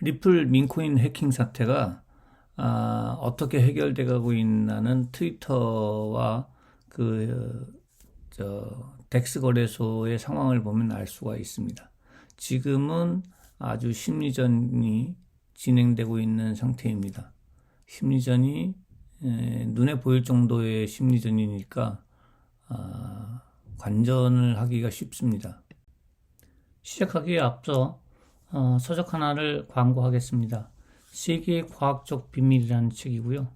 리플 민코인 해킹 사태가 어떻게 해결돼 가고 있나는 트위터와 덱스 거래소의 상황을 보면 알 수가 있습니다. 지금은 아주 심리전이 진행되고 있는 상태입니다. 심리전이 눈에 보일 정도의 심리전이니까 관전을 하기가 쉽습니다. 시작하기에 앞서 서적 하나를 광고하겠습니다. 세계의 과학적 비밀이라는 책이고요.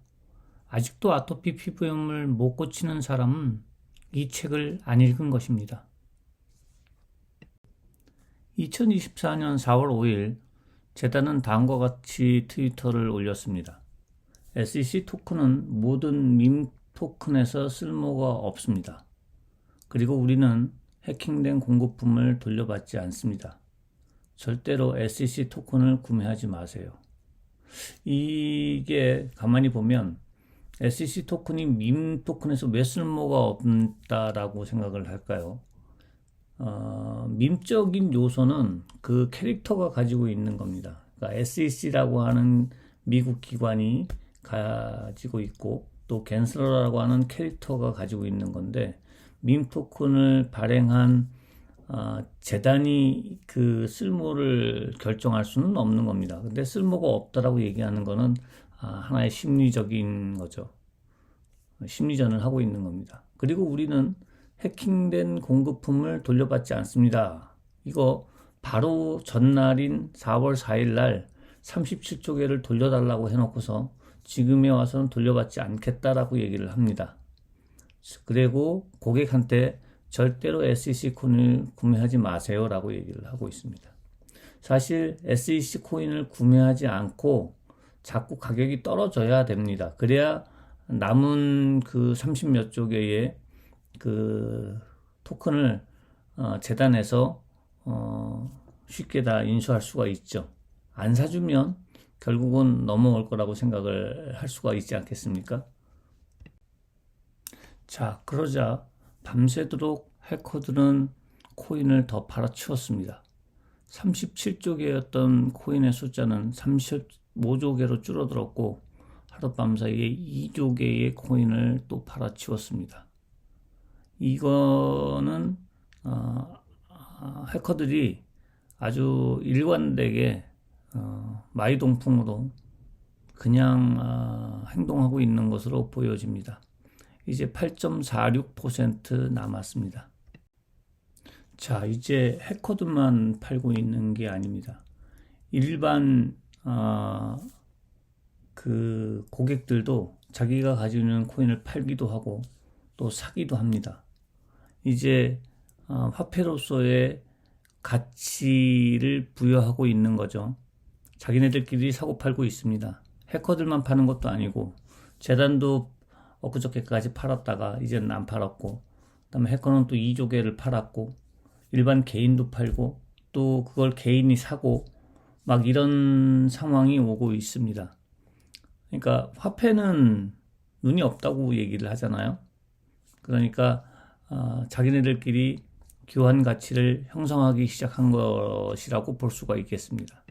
아직도 아토피 피부염을 못 고치는 사람은 이 책을 안 읽은 것입니다. 2024년 4월 5일 재단은 다음과 같이 트위터를 올렸습니다. SEC 토큰은 모든 밈 토큰에서 쓸모가 없습니다. 그리고 우리는 해킹된 공급품을 돌려받지 않습니다. 절대로 SEC 토큰을 구매하지 마세요. 이게 가만히 보면 SEC 토큰이 밈 토큰에서 왜 쓸모가 없다라고 생각을 할까요? 밈적인 요소는 그 캐릭터가 가지고 있는 겁니다. 그러니까 SEC라고 하는 미국 기관이 가지고 있고 또 갠슬러라고 하는 캐릭터가 가지고 있는 건데 밈 토큰을 발행한 재단이 그 쓸모를 결정할 수는 없는 겁니다. 근데 쓸모가 없다라고 얘기하는 거는 하나의 심리적인 거죠. 심리전을 하고 있는 겁니다. 그리고 우리는 해킹된 공급품을 돌려받지 않습니다. 이거 바로 전날인 4월 4일 날 37조 개를 돌려달라고 해놓고서 지금에 와서는 돌려받지 않겠다라고 얘기를 합니다. 그리고 고객한테 절대로 SEC 코인을 구매하지 마세요 라고 얘기를 하고 있습니다. 사실 SEC 코인을 구매하지 않고 자꾸 가격이 떨어져야 됩니다. 그래야 남은 그 30몇 조 개의 그 토큰을 재단에서 쉽게 다 인수할 수가 있죠. 안 사주면 결국은 넘어올 거라고 생각을 할 수가 있지 않겠습니까? 자, 그러자 밤새도록 해커들은 코인을 더 팔아치웠습니다. 37조 개였던 코인의 숫자는 35조 개로 줄어들었고 하룻밤 사이에 2조 개의 코인을 또 팔아치웠습니다. 이거는 해커들이 아주 일관되게 마이동풍으로 그냥 행동하고 있는 것으로 보여집니다. 이제 8.46% 남았습니다. 자, 이제 해커들만 팔고 있는 게 아닙니다. 일반 그 고객들도 자기가 가지고 있는 코인을 팔기도 하고 또 사기도 합니다. 이제 화폐로서의 가치를 부여하고 있는 거죠. 자기네들끼리 사고 팔고 있습니다. 해커들만 파는 것도 아니고 재단도 엊그저께까지 팔았다가 이제는 안 팔았고, 그다음에 해커는 또 2조 개를 팔았고, 일반 개인도 팔고, 또 그걸 개인이 사고, 막 이런 상황이 오고 있습니다. 그러니까 화폐는 눈이 없다고 얘기를 하잖아요. 그러니까 자기네들끼리 교환 가치를 형성하기 시작한 것이라고 볼 수가 있겠습니다.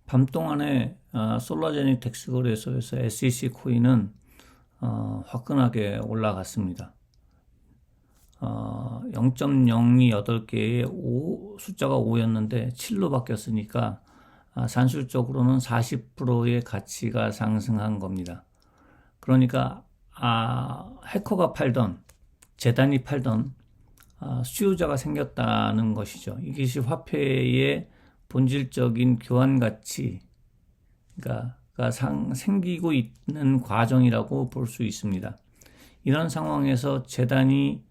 밤동안에 솔라제닉 덱스 거래소에서 SEC 코인은 화끈하게 올라갔습니다. 0.028개의 숫자가 5였는데 7로 바뀌었으니까 산술적으로는 40%의 가치가 상승한 겁니다. 그러니까 해커가 팔던 재단이 팔던 수요자가 생겼다는 것이죠. 이것이 화폐의 본질적인 교환 가치, 그러니까 생기고 있는 과정이라고 볼 수 있습니다. 이런 상황에서 재단이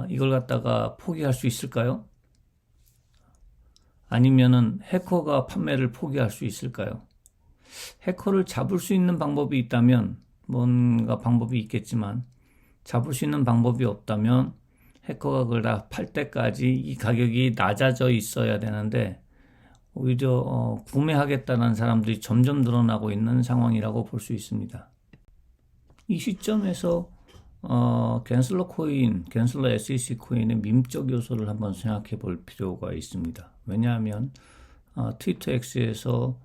이걸 갖다가 포기할 수 있을까요? 아니면은 해커가 판매를 포기할 수 있을까요? 해커를 잡을 수 있는 방법이 있다면 뭔가 방법이 있겠지만 잡을 수 있는 방법이 없다면 해커가 그걸 다 팔 때까지 이 가격이 낮아져 있어야 되는데 오히려 구매하겠다는 사람들이 점점 늘어나고 있는 상황이라고 볼 수 있습니다. 이 시점에서 갠슬러 코인, 갠슬러 SEC 코인의 밈적 요소를 한번 생각해 볼 필요가 있습니다. 왜냐하면 트위터 X에서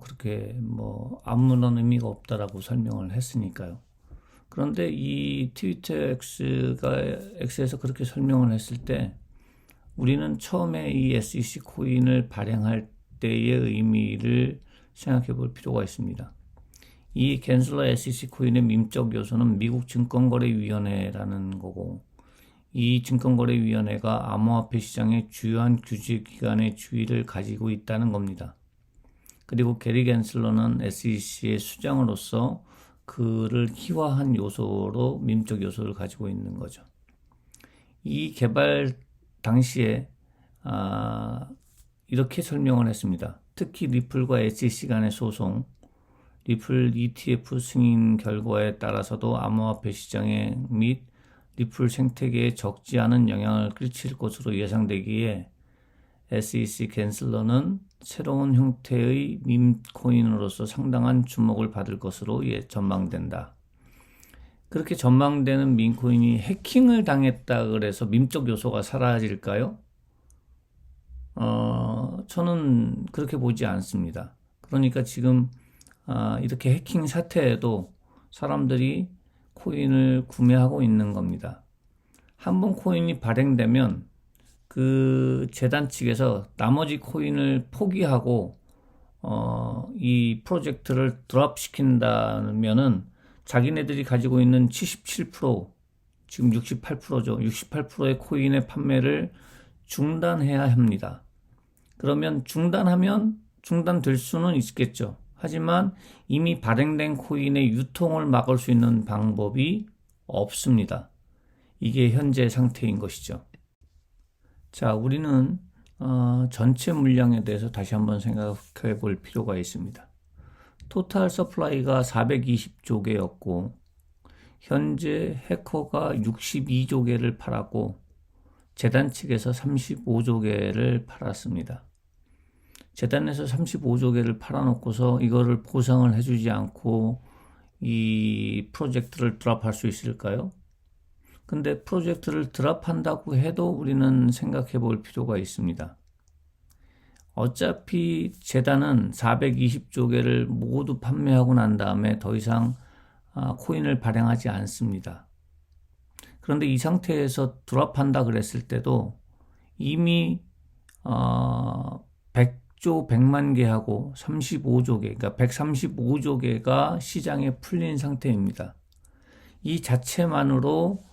그렇게 뭐 아무런 의미가 없다라고 설명을 했으니까요. 그런데 이 트위터 X에서 그렇게 설명을 했을 때 우리는 처음에 이 SEC 코인을 발행할 때의 의미를 생각해 볼 필요가 있습니다. 이 갠슬러 SEC 코인의 민적 요소는 미국 증권거래위원회라는 거고, 이 증권거래위원회가 암호화폐 시장의 주요한 규제 기관의 주의를 가지고 있다는 겁니다. 그리고 게리 갠슬러는 SEC의 수장으로서 그를 희화한 요소로 민적 요소를 가지고 있는 거죠. 이 개발 당시에 이렇게 설명을 했습니다. 특히 리플과 SEC 간의 소송, 리플 ETF 승인 결과에 따라서도 암호화폐 시장에 및 리플 생태계에 적지 않은 영향을 끼칠 것으로 예상되기에 SEC 갠슬러는 새로운 형태의 밈코인으로서 상당한 주목을 받을 것으로 전망된다. 그렇게 전망되는 밈코인이 해킹을 당했다 그래서 밈적 요소가 사라질까요? 저는 그렇게 보지 않습니다. 그러니까 지금 이렇게 해킹 사태에도 사람들이 코인을 구매하고 있는 겁니다. 한번 코인이 발행되면 그 재단 측에서 나머지 코인을 포기하고 이 프로젝트를 드랍시킨다면은 자기네들이 가지고 있는 77%, 지금 68%죠. 68%의 코인의 판매를 중단해야 합니다. 그러면 중단될 수는 있겠죠. 하지만 이미 발행된 코인의 유통을 막을 수 있는 방법이 없습니다. 이게 현재 상태인 것이죠. 자, 우리는 전체 물량에 대해서 다시 한번 생각해 볼 필요가 있습니다. 토탈 서플라이가 420조 개였고 현재 해커가 62조 개를 팔았고 재단 측에서 35조 개를 팔았습니다. 재단에서 35조 개를 팔아놓고서 이거를 보상을 해주지 않고 이 프로젝트를 드랍할 수 있을까요? 근데 프로젝트를 드랍한다고 해도 우리는 생각해 볼 필요가 있습니다. 어차피 재단은 420조 개를 모두 판매하고 난 다음에 더 이상 코인을 발행하지 않습니다. 그런데 이 상태에서 드랍한다 그랬을 때도 이미 100조 100만 개하고 35조 개, 그러니까 135조 개가 시장에 풀린 상태입니다. 이 자체만으로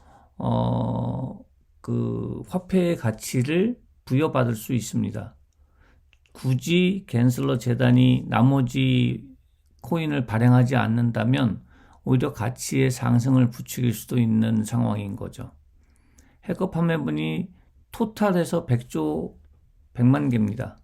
그 화폐의 가치를 부여받을 수 있습니다. 굳이 갠슬러 재단이 나머지 코인을 발행하지 않는다면 오히려 가치의 상승을 부추길 수도 있는 상황인 거죠. 해커 판매분이 토탈해서 100조 100만 개입니다.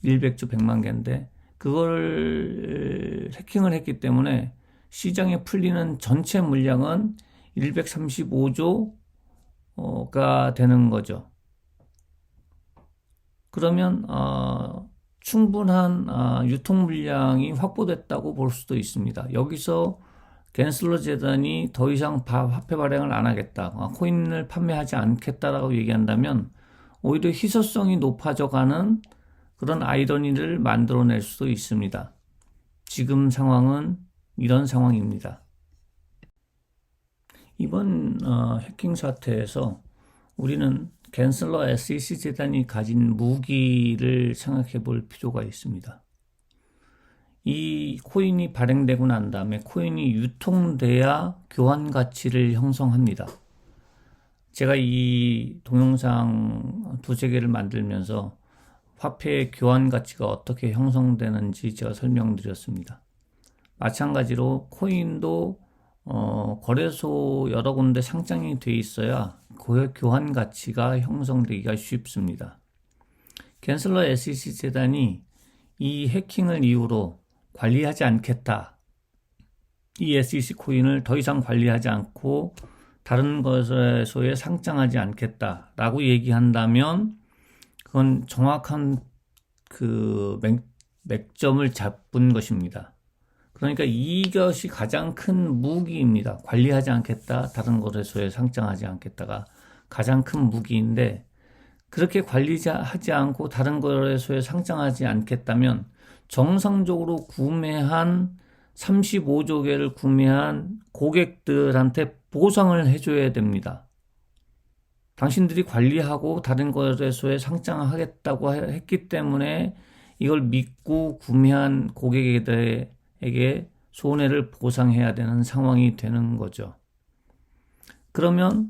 100조 100만 개인데 그걸 해킹을 했기 때문에 시장에 풀리는 전체 물량은 135조가 되는 거죠. 그러면 충분한 유통 물량이 확보됐다고 볼 수도 있습니다. 여기서 갠슬러 재단이 더 이상 화폐 발행을 안 하겠다, 코인을 판매하지 않겠다라고 얘기한다면 오히려 희소성이 높아져가는 그런 아이러니를 만들어낼 수도 있습니다. 지금 상황은 이런 상황입니다. 이번 해킹 사태에서 우리는 갠슬러 SEC 재단이 가진 무기를 생각해 볼 필요가 있습니다. 이 코인이 발행되고 난 다음에 코인이 유통돼야 교환 가치를 형성합니다. 제가 이 동영상 두세 개를 만들면서 화폐의 교환 가치가 어떻게 형성되는지 제가 설명드렸습니다. 마찬가지로 코인도 거래소 여러 군데 상장이 돼 있어야 그 교환 가치가 형성되기가 쉽습니다. 갠슬러 SEC 재단이 이 해킹을 이유로 관리하지 않겠다, 이 SEC 코인을 더 이상 관리하지 않고 다른 거래소에 상장하지 않겠다라고 얘기한다면 그건 정확한 그 맥점을 잡은 것입니다. 그러니까 이것이 가장 큰 무기입니다. 관리하지 않겠다, 다른 거래소에 상장하지 않겠다가 가장 큰 무기인데 그렇게 관리하지 않고 다른 거래소에 상장하지 않겠다면 정상적으로 구매한 35조 개를 구매한 고객들한테 보상을 해줘야 됩니다. 당신들이 관리하고 다른 거래소에 상장하겠다고 했기 때문에 이걸 믿고 구매한 고객에게 손해를 보상해야 되는 상황이 되는 거죠. 그러면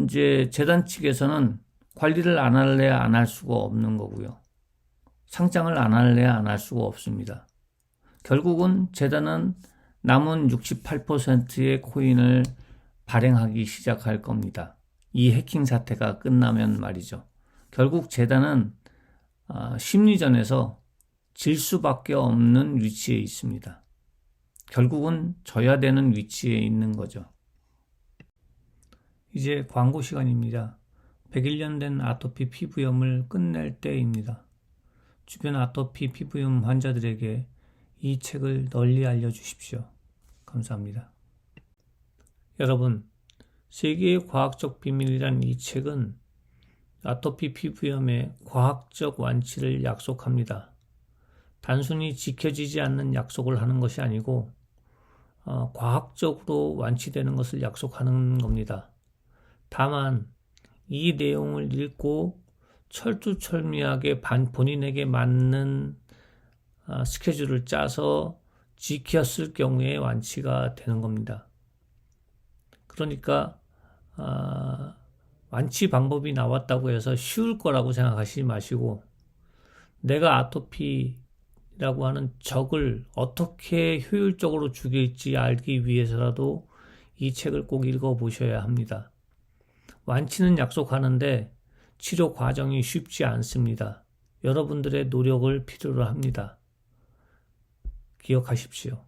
이제 재단 측에서는 관리를 안 할래야 안 할 수가 없는 거고요. 상장을 안 할래야 안 할 수가 없습니다. 결국은 재단은 남은 68%의 코인을 발행하기 시작할 겁니다. 이 해킹 사태가 끝나면 말이죠. 결국 재단은 심리전에서 질 수밖에 없는 위치에 있습니다. 결국은 져야 되는 위치에 있는 거죠. 이제 광고 시간입니다. 101년 된 아토피 피부염을 끝낼 때입니다. 주변 아토피 피부염 환자들에게 이 책을 널리 알려주십시오. 감사합니다. 여러분, 세계의 과학적 비밀이란 이 책은 아토피 피부염의 과학적 완치를 약속합니다. 단순히 지켜지지 않는 약속을 하는 것이 아니고 과학적으로 완치되는 것을 약속하는 겁니다. 다만 이 내용을 읽고 철두철미하게 본인에게 맞는 스케줄을 짜서 지켰을 경우에 완치가 되는 겁니다. 그러니까 완치 방법이 나왔다고 해서 쉬울 거라고 생각하시지 마시고 내가 아토피라고 하는 적을 어떻게 효율적으로 죽일지 알기 위해서라도 이 책을 꼭 읽어보셔야 합니다. 완치는 약속하는데 치료 과정이 쉽지 않습니다. 여러분들의 노력을 필요로 합니다. 기억하십시오.